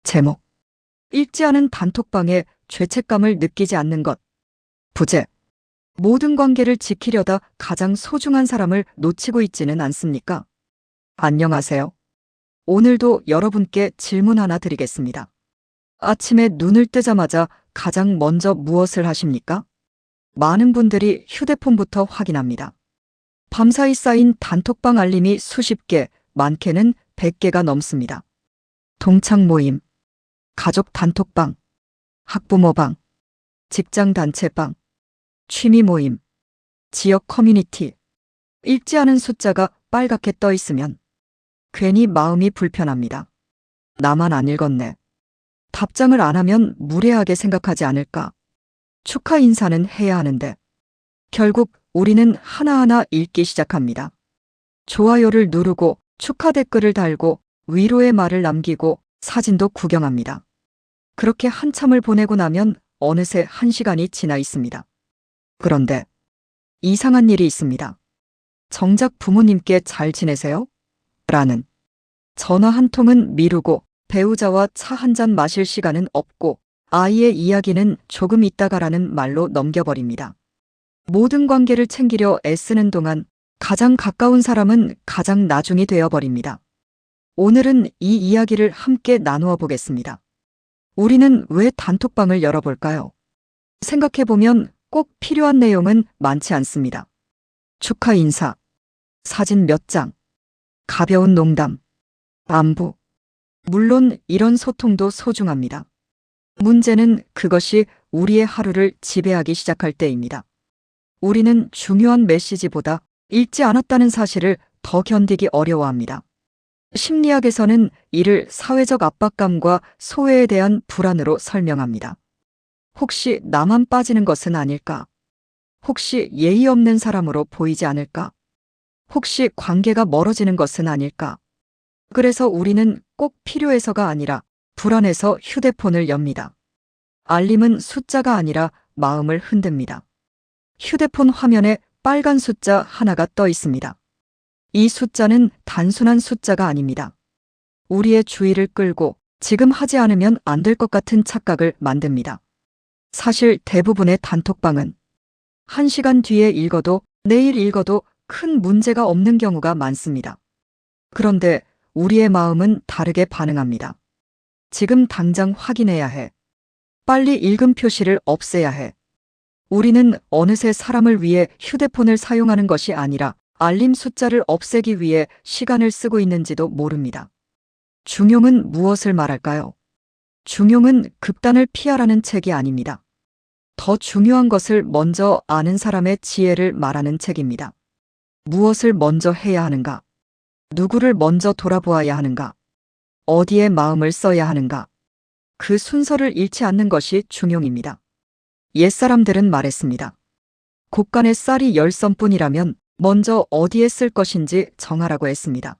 제목. 읽지 않은 단톡방에 죄책감을 느끼지 않는 것. 부제. 모든 관계를 지키려다 가장 소중한 사람을 놓치고 있지는 않습니까? 안녕하세요. 오늘도 여러분께 질문 하나 드리겠습니다. 아침에 눈을 뜨자마자 가장 먼저 무엇을 하십니까? 많은 분들이 휴대폰부터 확인합니다. 밤사이 쌓인 단톡방 알림이 수십 개, 많게는 100개가 넘습니다. 동창 모임, 가족 단톡방, 학부모방, 직장 단체방, 취미 모임, 지역 커뮤니티. 읽지 않은 숫자가 빨갛게 떠 있으면 괜히 마음이 불편합니다. 나만 안 읽었네. 답장을 안 하면 무례하게 생각하지 않을까? 축하 인사는 해야 하는데 결국 우리는 하나하나 읽기 시작합니다. 좋아요를 누르고 축하 댓글을 달고 위로의 말을 남기고 사진도 구경합니다. 그렇게 한참을 보내고 나면 어느새 1시간이 지나 있습니다. 그런데 이상한 일이 있습니다. 정작 부모님께 잘 지내세요? 라는 전화 한 통은 미루고 배우자와 차 한 잔 마실 시간은 없고 아이의 이야기는 조금 있다가라는 말로 넘겨버립니다. 모든 관계를 챙기려 애쓰는 동안 가장 가까운 사람은 가장 나중이 되어버립니다. 오늘은 이 이야기를 함께 나누어 보겠습니다. 우리는 왜 단톡방을 열어볼까요? 생각해보면 꼭 필요한 내용은 많지 않습니다. 축하 인사, 사진 몇 장, 가벼운 농담, 안부. 물론 이런 소통도 소중합니다. 문제는 그것이 우리의 하루를 지배하기 시작할 때입니다. 우리는 중요한 메시지보다 읽지 않았다는 사실을 더 견디기 어려워합니다. 심리학에서는 이를 사회적 압박감과 소외에 대한 불안으로 설명합니다. 혹시 나만 빠지는 것은 아닐까? 혹시 예의 없는 사람으로 보이지 않을까? 혹시 관계가 멀어지는 것은 아닐까? 그래서 우리는 꼭 필요해서가 아니라 불안해서 휴대폰을 엽니다. 알림은 숫자가 아니라 마음을 흔듭니다. 휴대폰 화면에 빨간 숫자 하나가 떠 있습니다. 이 숫자는 단순한 숫자가 아닙니다. 우리의 주의를 끌고 지금 하지 않으면 안 될 것 같은 착각을 만듭니다. 사실 대부분의 단톡방은 1시간 뒤에 읽어도 내일 읽어도 큰 문제가 없는 경우가 많습니다. 그런데 우리의 마음은 다르게 반응합니다. 지금 당장 확인해야 해. 빨리 읽음 표시를 없애야 해. 우리는 어느새 사람을 위해 휴대폰을 사용하는 것이 아니라 알림 숫자를 없애기 위해 시간을 쓰고 있는지도 모릅니다. 중용은 무엇을 말할까요? 중용은 극단을 피하라는 책이 아닙니다. 더 중요한 것을 먼저 아는 사람의 지혜를 말하는 책입니다. 무엇을 먼저 해야 하는가? 누구를 먼저 돌아보아야 하는가? 어디에 마음을 써야 하는가? 그 순서를 잃지 않는 것이 중용입니다. 옛사람들은 말했습니다. 곡간에 쌀이 10선뿐이라면 먼저 어디에 쓸 것인지 정하라고 했습니다.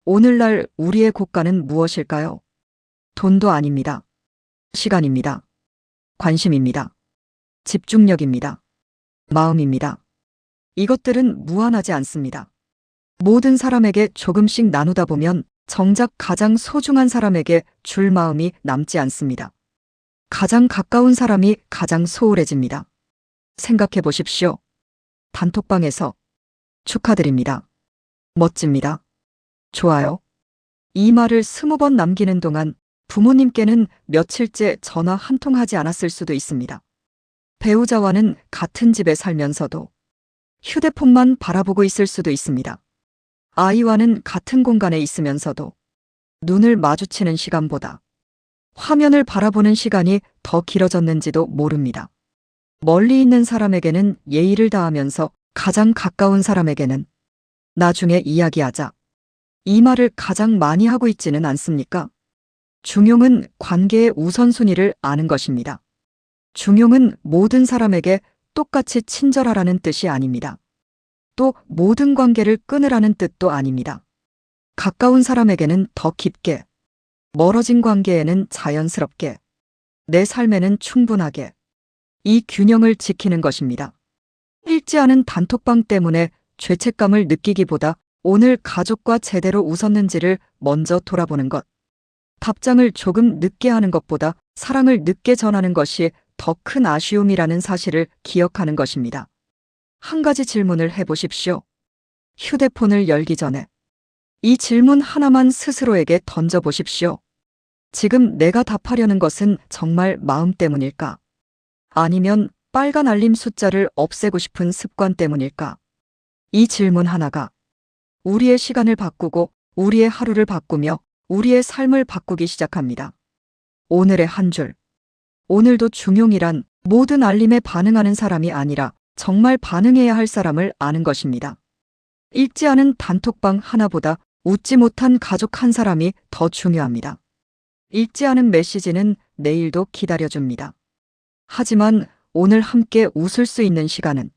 오늘날 우리의 곡간은 무엇일까요? 돈도 아닙니다. 시간입니다. 관심입니다. 집중력입니다. 마음입니다. 이것들은 무한하지 않습니다. 모든 사람에게 조금씩 나누다 보면 정작 가장 소중한 사람에게 줄 마음이 남지 않습니다. 가장 가까운 사람이 가장 소홀해집니다. 생각해 보십시오. 단톡방에서 축하드립니다. 멋집니다. 좋아요. 이 말을 20번 남기는 동안 부모님께는 며칠째 전화 한 통 하지 않았을 수도 있습니다. 배우자와는 같은 집에 살면서도 휴대폰만 바라보고 있을 수도 있습니다. 아이와는 같은 공간에 있으면서도 눈을 마주치는 시간보다 화면을 바라보는 시간이 더 길어졌는지도 모릅니다. 멀리 있는 사람에게는 예의를 다하면서 가장 가까운 사람에게는 나중에 이야기하자. 이 말을 가장 많이 하고 있지는 않습니까? 중용은 관계의 우선순위를 아는 것입니다. 중용은 모든 사람에게 똑같이 친절하라는 뜻이 아닙니다. 또 모든 관계를 끊으라는 뜻도 아닙니다. 가까운 사람에게는 더 깊게, 멀어진 관계에는 자연스럽게, 내 삶에는 충분하게. 이 균형을 지키는 것입니다. 읽지 않은 단톡방 때문에 죄책감을 느끼기보다 오늘 가족과 제대로 웃었는지를 먼저 돌아보는 것. 답장을 조금 늦게 하는 것보다 사랑을 늦게 전하는 것이 더 큰 아쉬움이라는 사실을 기억하는 것입니다. 한 가지 질문을 해보십시오. 휴대폰을 열기 전에. 이 질문 하나만 스스로에게 던져보십시오. 지금 내가 답하려는 것은 정말 마음 때문일까? 아니면 빨간 알림 숫자를 없애고 싶은 습관 때문일까? 이 질문 하나가 우리의 시간을 바꾸고 우리의 하루를 바꾸며 우리의 삶을 바꾸기 시작합니다. 오늘의 한 줄. 오늘도 중용이란 모든 알림에 반응하는 사람이 아니라 정말 반응해야 할 사람을 아는 것입니다. 읽지 않은 단톡방 하나보다 웃지 못한 가족 한 사람이 더 중요합니다. 읽지 않은 메시지는 내일도 기다려줍니다. 하지만 오늘 함께 웃을 수 있는 시간은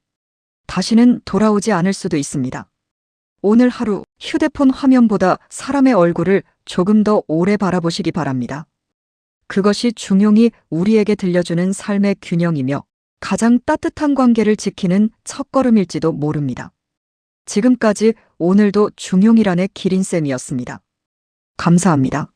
다시는 돌아오지 않을 수도 있습니다. 오늘 하루 휴대폰 화면보다 사람의 얼굴을 조금 더 오래 바라보시기 바랍니다. 그것이 중용이 우리에게 들려주는 삶의 균형이며 가장 따뜻한 관계를 지키는 첫걸음일지도 모릅니다. 지금까지 오늘도 중용이란의 기린쌤이었습니다. 감사합니다.